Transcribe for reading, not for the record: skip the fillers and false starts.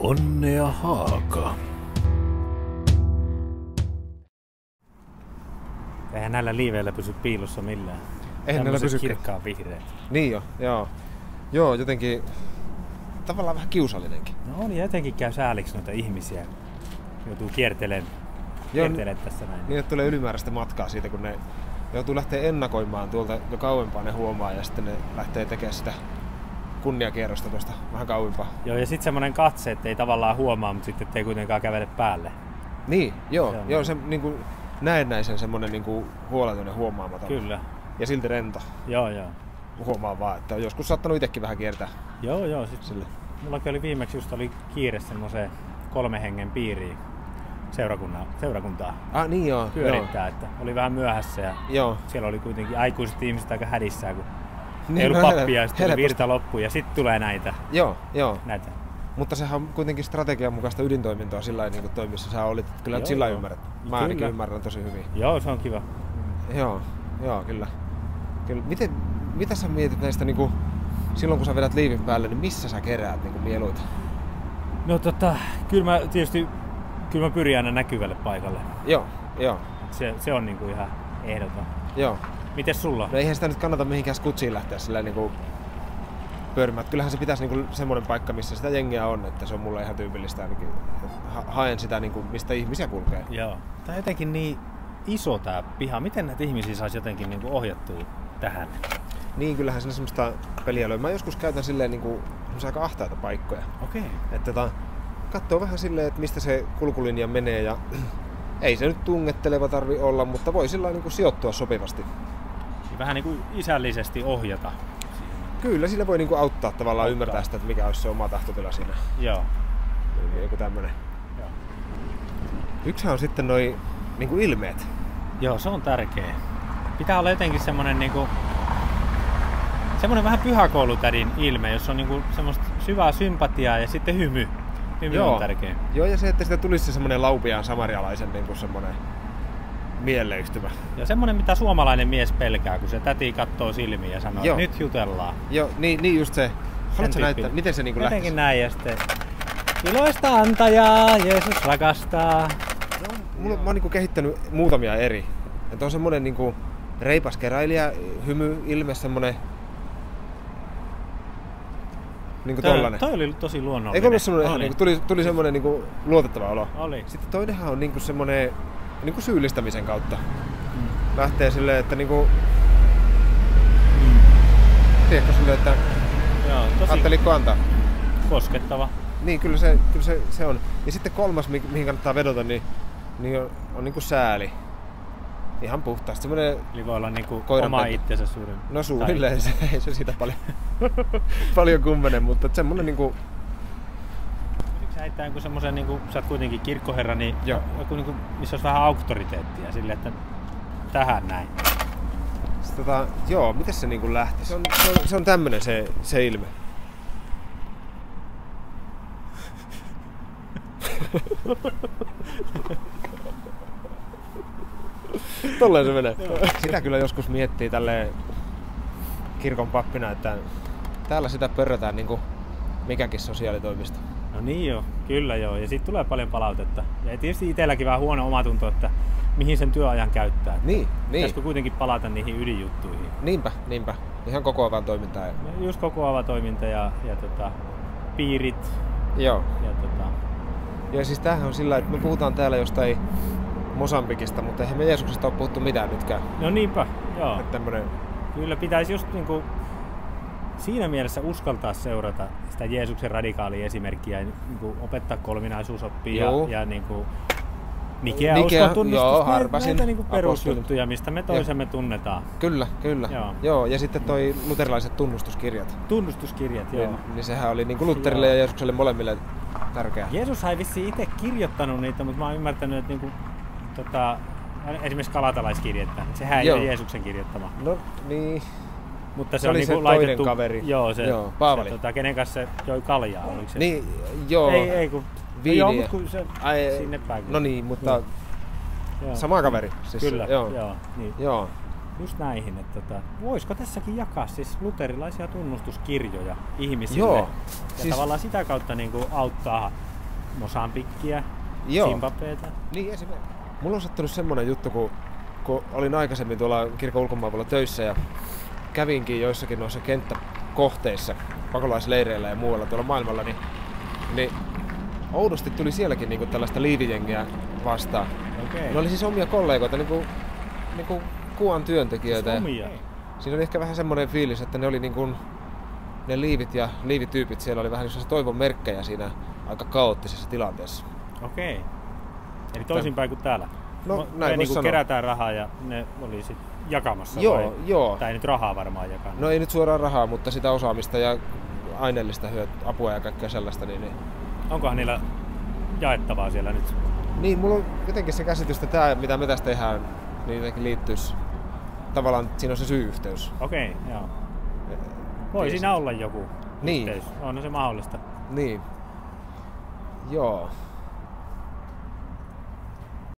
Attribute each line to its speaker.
Speaker 1: Onnea Haaka.
Speaker 2: Eihän näillä liiveillä pysy piilossa millään.
Speaker 3: Eihän näillä pysy
Speaker 2: kirkkaan vihreät.
Speaker 3: Niin jo, joo, jotenkin tavallaan vähän kiusallinenkin.
Speaker 2: No on, jotenkin käy sääliksi noita ihmisiä. Joutuu kiertelemään tässä näin.
Speaker 3: Niin, että tulee ylimääräistä matkaa siitä, kun ne joutuu lähteä ennakoimaan tuolta jo kauempaa, ne huomaa ja sitten ne lähtee tekemään sitä kunniakierrosta tuosta vähän kauempaa.
Speaker 2: Joo, ja sitten semmoinen katse, että ei tavallaan huomaa, mutta sitten ei kuitenkaan kävele päälle.
Speaker 3: Niin, joo, se niinku näennäisen semmoinen niinku huoleton ja huomaamaton.
Speaker 2: Kyllä.
Speaker 3: Ja silti rento.
Speaker 2: Joo.
Speaker 3: Huomaa vaan, että on joskus saattanut itsekin vähän kiertää.
Speaker 2: Joo, sitten mullakin oli viimeksi just kiire semmoiseen 3 hengen piiriin seurakuntaa.
Speaker 3: Niin joo.
Speaker 2: Pyörittää, että oli vähän myöhässä ja siellä oli kuitenkin aikuiset ihmiset aika hädissään, kun ei ollut pappia ja sitten virta loppuu ja sitten tulee näitä.
Speaker 3: Joo.
Speaker 2: Näitä.
Speaker 3: Mutta sehän on kuitenkin strategian mukaista ydintoimintoa sillä niin kuin toimissa. Sä olit kyllä sillä ymmärrät. Mä ainakin ymmärrän tosi hyvin.
Speaker 2: Joo, se on kiva.
Speaker 3: Joo, kyllä. Mitä sä mietit näistä niinku, silloin kun sä vedät liivin päälle, niin missä sä keräät niinku mieluita?
Speaker 2: No kyllä mä pyrin aina näkyvälle paikalle.
Speaker 3: Joo.
Speaker 2: Se on niinku ihan ehdoton.
Speaker 3: Joo.
Speaker 2: Mites sulla?
Speaker 3: No eihän sitä nyt kannata mihinkään skutsiin lähteä sillä niinku pörmät. Kyllähän se pitäisi niinku semmoinen paikka, missä sitä jengiä on, että se on mulle ihan tyypillistä ainakin. Haen sitä niinku, mistä ihmisiä kulkee.
Speaker 2: Joo. Tää on jotenkin niin iso tää piha. Miten näitä ihmisiä saisi jotenkin niinku ohjattua tähän?
Speaker 3: Niin, kyllähän siinä semmoista peliälyä. Mä joskus käytän silleen niinku aika ahtaita paikkoja.
Speaker 2: Okei.
Speaker 3: Että katsoo vähän silleen, että mistä se kulkulinja menee ja ei se nyt tungetteleva tarvi olla, mutta voi sillä niinku sijoittua sopivasti.
Speaker 2: Vähän niinku isällisesti ohjata.
Speaker 3: Kyllä, sillä voi niinku auttaa tavallaan ymmärtää sitä, että mikä olisi se oma tahtotila siinä.
Speaker 2: Joo.
Speaker 3: Joku tämmönen.
Speaker 2: Joo.
Speaker 3: Yksihän on sitten noi niinku ilmeet.
Speaker 2: Joo, se on tärkeä. Pitää olla jotenkin semmonen niinku semmoinen vähän pyhäkoulutädin ilme, jossa on niinku semmoista syvää sympatiaa ja sitten hymy. Hymy on tärkeä.
Speaker 3: Joo, ja se, että sitä tulisi se semmoinen laupiaan samarialaisen niinku semmoinen mielleyhtymä.
Speaker 2: Ja semmoinen, mitä suomalainen mies pelkää, kun se täti kattoo silmiin ja sanoo, että nyt jutellaan.
Speaker 3: Joo, niin just se. Haluatko näyttää, miten se niinku lähtisi?
Speaker 2: Jotenkin näin ja sitten iloista antajaa, Jeesus rakastaa.
Speaker 3: Mä oon niinku kehittänyt muutamia eri. Että on semmonen niinku reipas keräilijä, hymy, ilme, semmonen niinku tollanen.
Speaker 2: Toi oli tosi luonnollinen.
Speaker 3: Eikö ollut semmonen, niinku, tuli semmonen niinku luotettava olo.
Speaker 2: Oli.
Speaker 3: Sitten toinenhan on niinku semmonen niinku syyllistämisen kautta. Lähtee silleen, että niinku tiedätkö silleen, että ajattelitko antaa?
Speaker 2: Koskettava.
Speaker 3: Niin, kyllä se on. Ja sitten kolmas, mihin kannattaa vedota, niin on niinku sääli. Ihan puhtaasti.
Speaker 2: Eli voi olla niinku oma itsensä suurin.
Speaker 3: No suunnilleen, ei se siitä paljon kummenen, mutta semmonen niinku.
Speaker 2: Voisitko sä heittää joku semmosen, niinku, sä oot kuitenkin kirkkoherra, niin joku niinku, missä olisi vähän auktoriteettia silleen, että tähän näin.
Speaker 3: Sitten miten se niinku lähti? Se on tämmönen se ilme. Tolleen se menee. Sitä kyllä joskus miettii tälleen kirkon pappina, että täällä sitä pörrätään niinku mikäkin sosiaalitoimisto.
Speaker 2: No niin joo, kyllä joo. Ja siitä tulee paljon palautetta. Ja tietysti itselläkin vähän huono omatunto, että mihin sen työajan käyttää.
Speaker 3: Niin.
Speaker 2: Pitäisikö kuitenkin palata niihin ydinjuttuihin?
Speaker 3: Niinpä. Ihan kokoavaa toimintaa.
Speaker 2: No, just kokoava toiminta ja piirit.
Speaker 3: Joo.
Speaker 2: Ja
Speaker 3: siis tämähän on sillä, että me puhutaan täällä jostain Mosambikista, mutta eihän me Jeesuksesta ole puhuttu mitään nytkään.
Speaker 2: No niinpä, joo.
Speaker 3: Tämmönen.
Speaker 2: Kyllä pitäisi just niinku siinä mielessä uskaltaa seurata sitä Jeesuksen radikaalia esimerkkiä ja niinku opettaa kolminaisuusoppia ja niinku Nikea uskon tunnustus, näitä niinku perusjuttuja, mistä me toisemme tunnetaan.
Speaker 3: Kyllä. Joo, ja sitten toi luterilaiset tunnustuskirjat.
Speaker 2: Tunnustuskirjat, joo.
Speaker 3: Niin sehän oli niinku Lutterille ja Jeesukselle molemmille tärkeää.
Speaker 2: Jeesus ei vissiin itse kirjoittanut niitä, mutta mä oon ymmärtänyt, että niinku, esimerkiksi Galatalaiskirjettä, sehän ei ole Jeesuksen kirjoittama.
Speaker 3: No niin.
Speaker 2: Mutta se
Speaker 3: oli
Speaker 2: on niinku
Speaker 3: se
Speaker 2: laitettu,
Speaker 3: toinen kaveri.
Speaker 2: Joo,
Speaker 3: Paavali.
Speaker 2: Kenen kanssa se joi kaljaa, oliko se?
Speaker 3: Niin, joo.
Speaker 2: Ei kun
Speaker 3: viiniä.
Speaker 2: Joo, mutta kun se sinne päin.
Speaker 3: No niin, mutta sama kaveri. Siis,
Speaker 2: kyllä,
Speaker 3: niin.
Speaker 2: Joo. Just näihin, että voisiko tässäkin jakaa siis luterilaisia tunnustuskirjoja ihmisille?
Speaker 3: Joo.
Speaker 2: Ja siis tavallaan sitä kautta niinku auttaa Mosambikkia, Zimbabweeta.
Speaker 3: Niin esimerkiksi. Mulla on sattunut semmonen juttu, kun olin aikaisemmin tuolla kirkon ulkomaanpuolella töissä ja kävinkin joissakin noissa kenttäkohteissa, pakolaisleireillä ja muualla tuolla maailmalla, niin oudosti tuli sielläkin niinku tällaista liivijengiä vastaan.
Speaker 2: Okay.
Speaker 3: Ne oli siis omia kollegoita, niinku Kuan työntekijöitä.
Speaker 2: Siis omia?
Speaker 3: Siinä oli ehkä vähän semmoinen fiilis, että ne oli niinku, ne liivit ja liivityypit siellä oli vähän sellaisia toivon merkkejä siinä aika kaoottisessa tilanteessa.
Speaker 2: Okei. Eli toisinpäin kuin täällä?
Speaker 3: No näin
Speaker 2: niin kerätään rahaa ja ne oli sit jakamassa
Speaker 3: Joo.
Speaker 2: Tai ei nyt rahaa varmaan jakanut.
Speaker 3: No ei nyt suoraan rahaa, mutta sitä osaamista ja aineellista apua ja kaikkea sellaista. Niin.
Speaker 2: Onkohan niillä jaettavaa siellä nyt?
Speaker 3: Niin, mulla on jotenkin se käsitys, että tämä mitä me tässä tehdään, niin jotenkin liittyisi. Tavallaan siinä on se syy-yhteys.
Speaker 2: Okei, joo. Voi siinä olla joku
Speaker 3: niin.
Speaker 2: yhteys. On se mahdollista.
Speaker 3: Niin. Joo.